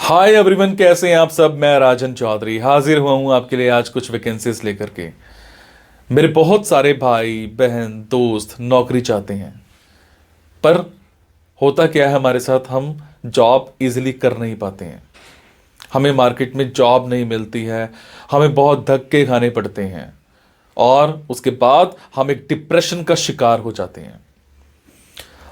Hi everyone, कैसे हैं आप सब। मैं राजन चौधरी हाजिर हुआ हूं आपके लिए आज कुछ वैकेंसीज लेकर के। मेरे बहुत सारे भाई बहन दोस्त नौकरी चाहते हैं, पर होता क्या है हमारे साथ, हम जॉब इजीली कर नहीं पाते हैं। हमें मार्केट में जॉब नहीं मिलती है, हमें बहुत धक्के खाने पड़ते हैं और उसके बाद हम एक डिप्रेशन का शिकार हो जाते हैं।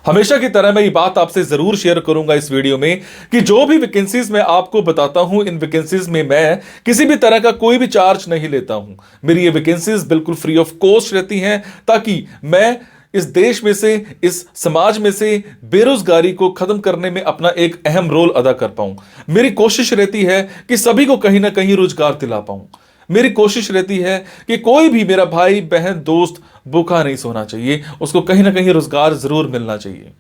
हमेशा की तरह मैं ये बात आपसे जरूर शेयर करूंगा इस वीडियो में कि जो भी वैकेंसीज मैं आपको बताता हूं, इन वैकेंसीज में मैं किसी भी तरह का कोई भी चार्ज नहीं लेता हूं। मेरी ये वैकेंसीज बिल्कुल फ्री ऑफ कॉस्ट रहती हैं, ताकि मैं इस देश में से, इस समाज में से बेरोजगारी को खत्म करने में अपना एक अहम रोल अदा कर पाऊं। मेरी कोशिश रहती है कि सभी को कहीं ना कहीं रोजगार दिला पाऊं। मेरी कोशिश रहती है कि कोई भी मेरा भाई बहन दोस्त भूखा नहीं सोना चाहिए, उसको कहीं ना कहीं रोजगार जरूर मिलना चाहिए।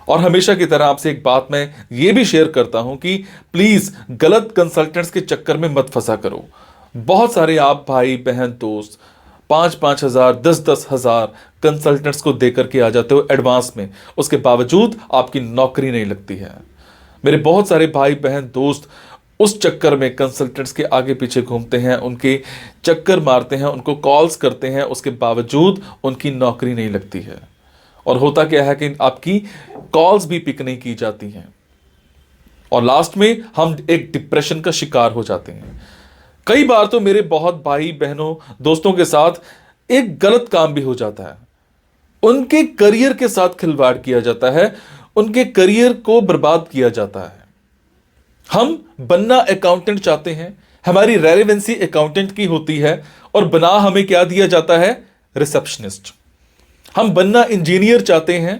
और हमेशा की तरह आपसे एक बात मैं ये भी शेयर करता हूं कि प्लीज गलत कंसल्टेंट्स के चक्कर में मत फंसा करो। बहुत सारे आप भाई बहन दोस्त 5,000 10,000 कंसल्टेंट्स को देकर के आ जाते हो एडवांस में, उसके बावजूद आपकी नौकरी नहीं लगती है। मेरे बहुत सारे भाई बहन दोस्त उस चक्कर में कंसल्टेंट्स के आगे पीछे घूमते हैं, उनके चक्कर मारते हैं, उनको कॉल्स करते हैं, उसके बावजूद उनकी नौकरी नहीं लगती है। और होता क्या है कि आपकी कॉल्स भी पिक नहीं की जाती हैं और लास्ट में हम एक डिप्रेशन का शिकार हो जाते हैं। कई बार तो मेरे बहुत भाई बहनों दोस्तों के साथ एक गलत काम भी हो जाता है। उनके करियर के साथ खिलवाड़ किया जाता है, उनके करियर को बर्बाद किया जाता है। हम बनना अकाउंटेंट चाहते हैं, हमारी रेलेवेंसी अकाउंटेंट की होती है और बना हमें क्या दिया जाता है, रिसेप्शनिस्ट। हम बनना इंजीनियर चाहते हैं,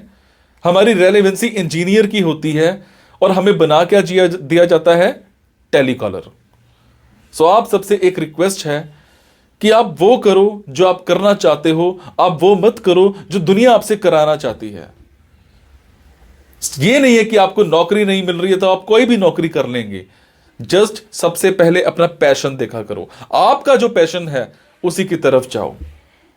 हमारी रेलेवेंसी इंजीनियर की होती है और हमें बना क्या दिया जाता है, टेलीकॉलर। सो आप सबसे एक रिक्वेस्ट है कि आप वो करो जो आप करना चाहते हो, आप वो मत करो जो दुनिया आपसे कराना चाहती है। ये नहीं है कि आपको नौकरी नहीं मिल रही है तो आप कोई भी नौकरी कर लेंगे। जस्ट सबसे पहले अपना पैशन देखा करो, आपका जो पैशन है उसी की तरफ जाओ।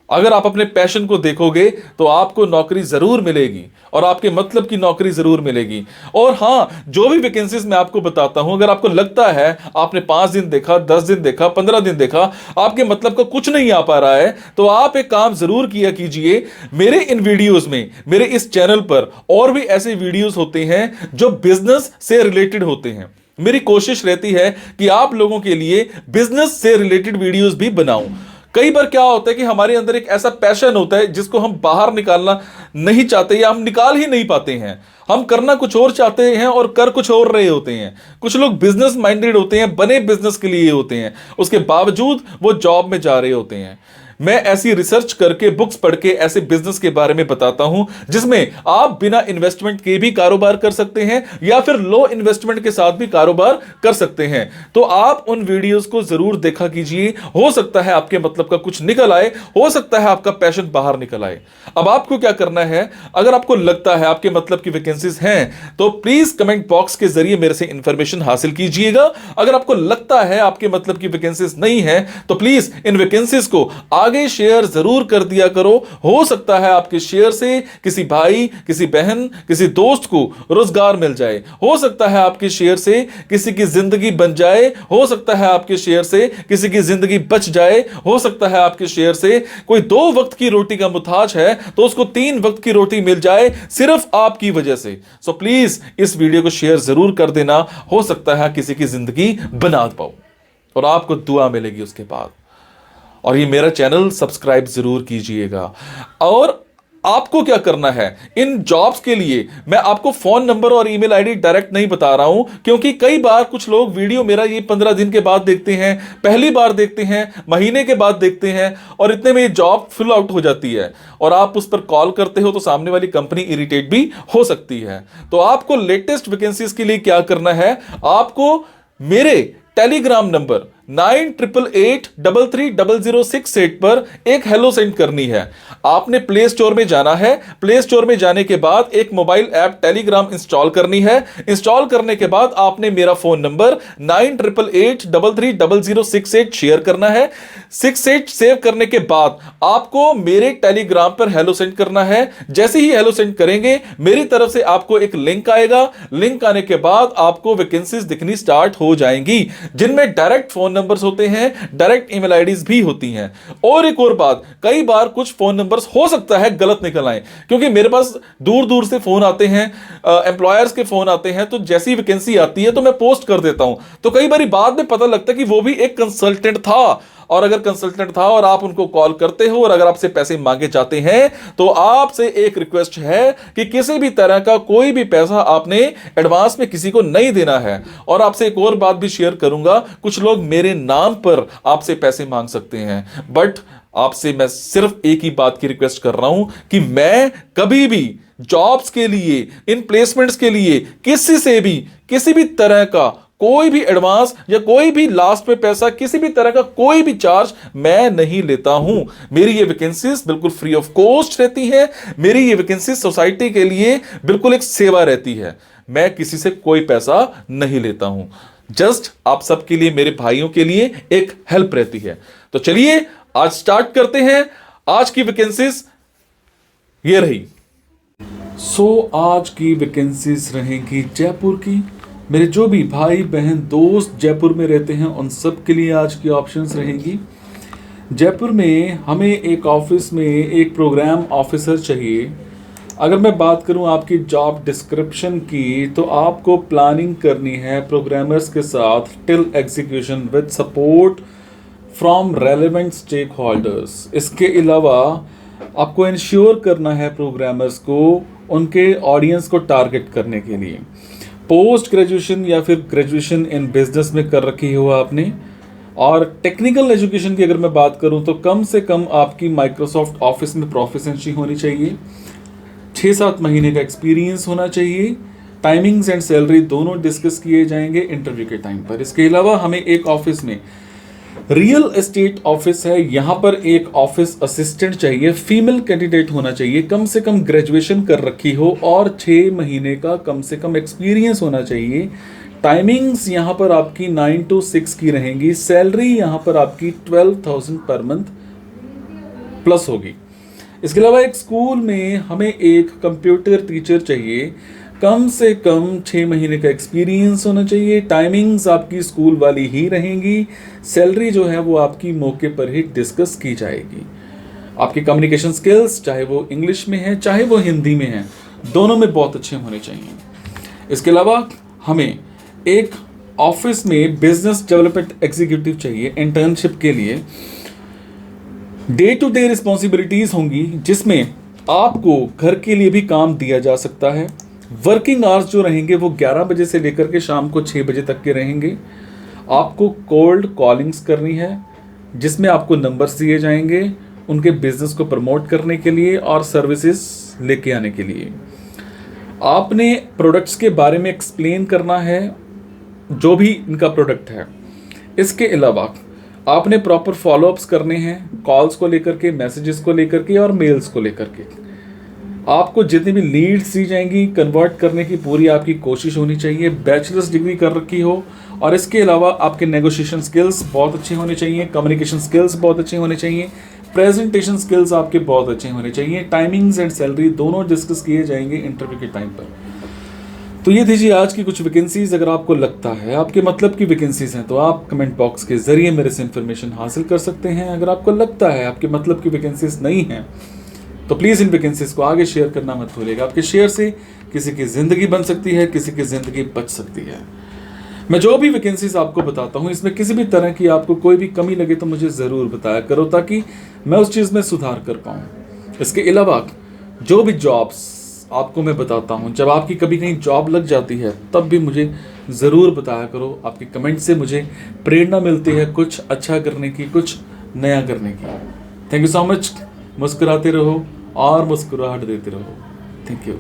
अगर आप अपने पैशन को देखोगे तो आपको नौकरी जरूर मिलेगी और आपके मतलब की नौकरी जरूर मिलेगी। और हां, जो भी वैकेंसीज मैं आपको बताता हूं, अगर आपको लगता है आपने 5 दिन देखा, 10 दिन देखा, 15 दिन देखा, आपके मतलब का कुछ नहीं आ पा रहा है, तो आप एक काम जरूर किया कीजिए। मेरे इन वीडियोस में, मेरे इस चैनल पर और भी ऐसे वीडियोस होते हैं जो बिजनेस से रिलेटेड होते हैं। मेरी कोशिश रहती है कि आप लोगों के लिए बिजनेस से रिलेटेड वीडियोस भी बनाऊं। कई बार क्या होता है कि हमारे अंदर एक ऐसा पैशन होता है जिसको हम बाहर निकालना नहीं चाहते या हम निकाल ही नहीं पाते हैं। हम करना कुछ और चाहते हैं और कर कुछ और रहे होते हैं। कुछ लोग बिजनेस माइंडेड होते हैं, बने बिजनेस के लिए होते हैं, उसके बावजूद वो जॉब में जा रहे होते हैं। मैं ऐसी रिसर्च करके, बुक्स पढ़ के ऐसे बिजनेस के बारे में बताता हूं जिसमें आप बिना इन्वेस्टमेंट के भी कारोबार कर सकते हैं या फिर लो इन्वेस्टमेंट के साथ भी कारोबार कर सकते हैं। तो आप उन वीडियोस को जरूर देखा कीजिए। हो सकता है आपके मतलब का कुछ निकल आए, हो सकता है आपका पैशन बाहर निकल आए। अब आपको क्या करना है, अगर आपको लगता है आपके मतलब की वैकेंसीज हैं तो प्लीज कमेंट बॉक्स के जरिए मेरे से इंफॉर्मेशन हासिल कीजिएगा। अगर आपको लगता है आपके मतलब की वैकेंसीज नहीं है तो प्लीज इन वैकेंसीज को आगे शेयर जरूर कर दिया करो। हो सकता है आपके शेयर से किसी भाई, किसी बहन, किसी दोस्त को रोजगार मिल जाए। हो सकता है आपके शेयर से किसी की जिंदगी बन जाए। हो सकता है आपके शेयर से किसी की जिंदगी बच जाए। हो सकता है आपके शेयर से कोई 2 वक्त की रोटी का मुताज है तो उसको 3 वक्त की रोटी मिल जाए, सिर्फ आपकी वजह से। सो प्लीज इस वीडियो को शेयर जरूर कर देना। हो सकता है किसी की जिंदगी बना पाओ और आपको दुआ मिलेगी उसके बाद। और ये मेरा चैनल सब्सक्राइब जरूर कीजिएगा। और आपको क्या करना है, इन जॉब्स के लिए मैं आपको फोन नंबर और ईमेल आईडी डायरेक्ट नहीं बता रहा हूं, क्योंकि कई बार कुछ लोग वीडियो मेरा ये 15 दिन के बाद देखते हैं, पहली बार देखते हैं, महीने के बाद देखते हैं और इतने में ये जॉब फिल आउट हो जाती है और आप उस पर कॉल करते हो तो सामने वाली कंपनी इरिटेट भी हो सकती है। तो आपको लेटेस्ट वैकेंसीज के लिए क्या करना है, आपको मेरे टेलीग्राम नंबर 9888330068 पर एक हेलो सेंड करनी है। आपने प्ले स्टोर में जाना है, प्ले स्टोर में जाने के बाद एक मोबाइल ऐप टेलीग्राम इंस्टॉल करनी है। इंस्टॉल करने के बाद आपने मेरा फोन नंबर 9888330068 शेयर करना है। 68 सेव करने के बाद आपको मेरे टेलीग्राम पर हेलो सेंड करना है। जैसे ही हेलो सेंड करेंगे मेरी तरफ से आपको एक लिंक आएगा। लिंक आने के बाद आपको वैकेंसीज दिखनी स्टार्ट हो जाएंगी, जिनमें डायरेक्ट फोन नंबर्स होते हैं, डायरेक्ट ईमेल आईडीज भी होती हैं। और एक और बात, कई बार कुछ फोन नंबर्स हो सकता है गलत निकल आए, क्योंकि मेरे पास दूर दूर से फोन आते हैं, एम्प्लॉयर्स के फोन आते हैं, तो जैसी वैकेंसी आती है तो मैं पोस्ट कर देता हूं। तो कई बार बाद में पता लगता है कि वो भी एक कंसल्टेंट था, और अगर कंसल्टेंट था और आप उनको कॉल करते हो और अगर आपसे पैसे मांगे जाते हैं, तो आपसे एक रिक्वेस्ट है कि किसी भी तरह का कोई भी पैसा आपने एडवांस में किसी को नहीं देना है। और आपसे एक और बात भी शेयर करूंगा, कुछ लोग मेरे नाम पर आपसे पैसे मांग सकते हैं, बट आपसे मैं सिर्फ एक ही बात की रिक्वेस्ट कर रहा हूं कि मैं कभी भी जॉब्स के लिए, इन प्लेसमेंट्स के लिए किसी से भी किसी भी तरह का कोई भी एडवांस या कोई भी लास्ट में पैसा, किसी भी तरह का कोई भी चार्ज मैं नहीं लेता हूं। मेरी ये वैकेंसीज बिल्कुल फ्री ऑफ कॉस्ट रहती है। मेरी ये वैकेंसीज सोसाइटी के लिए बिल्कुल एक सेवा रहती है। मैं किसी से कोई पैसा नहीं लेता हूं, जस्ट आप सबके लिए, मेरे भाइयों के लिए एक हेल्प रहती है। तो चलिए आज स्टार्ट करते हैं। आज की वैकेंसीज ये रही। आज की वैकेंसीज रहेंगी जयपुर की। मेरे जो भी भाई बहन दोस्त जयपुर में रहते हैं उन सब के लिए आज की ऑप्शंस रहेंगी। जयपुर में हमें एक ऑफिस में एक प्रोग्राम ऑफिसर चाहिए। अगर मैं बात करूं आपकी जॉब डिस्क्रिप्शन की, तो आपको प्लानिंग करनी है प्रोग्रामर्स के साथ till execution with support from relevant stakeholders. इसके अलावा आपको इंश्योर करना है प्रोग्रामर्स को उनके ऑडियंस को टारगेट करने के लिए। पोस्ट ग्रेजुएशन या फिर ग्रेजुएशन इन बिजनेस में कर रखी हो आपने, और टेक्निकल एजुकेशन की अगर मैं बात करूं तो कम से कम आपकी माइक्रोसॉफ्ट ऑफिस में प्रोफिशिएंसी होनी चाहिए, 6-7 महीने का एक्सपीरियंस होना चाहिए। टाइमिंग्स एंड सैलरी दोनों डिस्कस किए जाएंगे इंटरव्यू के टाइम पर। इसके अलावा हमें एक ऑफिस में, रियल एस्टेट ऑफिस है, यहां पर एक ऑफिस असिस्टेंट चाहिए। फीमेल कैंडिडेट होना चाहिए, कम से कम ग्रेजुएशन कर रखी हो और 6 महीने का कम से कम एक्सपीरियंस होना चाहिए। टाइमिंग्स यहां पर आपकी 9 to 6 की रहेंगी। सैलरी यहां पर आपकी 12,000 पर मंथ प्लस होगी। इसके अलावा एक स्कूल में हमें एक कंप्यूटर टीचर चाहिए, कम से कम 6 महीने का एक्सपीरियंस होना चाहिए। टाइमिंग्स आपकी स्कूल वाली ही रहेंगी। सैलरी जो है वो आपकी मौके पर ही डिस्कस की जाएगी। आपकी कम्युनिकेशन स्किल्स चाहे वो इंग्लिश में है चाहे वो हिंदी में है, दोनों में बहुत अच्छे होने चाहिए। इसके अलावा हमें एक ऑफिस में बिजनेस डेवलपमेंट एग्जीक्यूटिव चाहिए इंटर्नशिप के लिए। डे टू डे रिस्पॉन्सिबिलिटीज होंगी, जिसमें आपको घर के लिए भी काम दिया जा सकता है। वर्किंग आवर्स जो रहेंगे वो 11 बजे से लेकर के शाम को 6 बजे तक के रहेंगे। आपको कोल्ड कॉलिंग्स करनी है, जिसमें आपको नंबर्स दिए जाएंगे उनके बिजनेस को प्रमोट करने के लिए और सर्विसेज लेके आने के लिए। आपने प्रोडक्ट्स के बारे में एक्सप्लेन करना है, जो भी इनका प्रोडक्ट है। इसके अलावा आपने प्रॉपर फॉलोअप्स करने हैं, कॉल्स को लेकर के, मैसेजेस को लेकर के और मेल्स को लेकर के। आपको जितनी भी लीड्स दी जाएंगी कन्वर्ट करने की पूरी आपकी कोशिश होनी चाहिए। बैचलर्स डिग्री कर रखी हो, और इसके अलावा आपके नेगोशिएशन स्किल्स बहुत अच्छे होने चाहिए, कम्युनिकेशन स्किल्स बहुत अच्छे होने चाहिए, प्रेजेंटेशन स्किल्स आपके बहुत अच्छे होने चाहिए। टाइमिंग्स एंड सैलरी दोनों डिस्कस किए जाएंगे इंटरव्यू के टाइम पर। तो ये थी जी आज की कुछ वैकेंसीज। अगर आपको लगता है आपके मतलब की वैकेंसीज हैं, तो आप कमेंट बॉक्स के जरिए मेरे से इन्फॉर्मेशन हासिल कर सकते हैं। अगर आपको लगता है आपके मतलब की वैकेंसीज नहीं हैं, तो प्लीज़ इन वैकेंसीज को आगे शेयर करना मत भूलिएगा। आपके शेयर से किसी की ज़िंदगी बन सकती है, किसी की ज़िंदगी बच सकती है। मैं जो भी वैकेंसीज आपको बताता हूँ, इसमें किसी भी तरह की आपको कोई भी कमी लगे तो मुझे ज़रूर बताया करो, ताकि मैं उस चीज़ में सुधार कर पाऊँ। इसके अलावा जो भी जॉब्स आपको मैं बताता हूँ, जब आपकी कभी कहीं जॉब लग जाती है तब भी मुझे ज़रूर बताया करो। आपके कमेंट से मुझे प्रेरणा मिलती है कुछ अच्छा करने की, कुछ नया करने की। Thank you so much. मुस्कुराते रहो और मुस्कुराहट देते रहो। Thank you.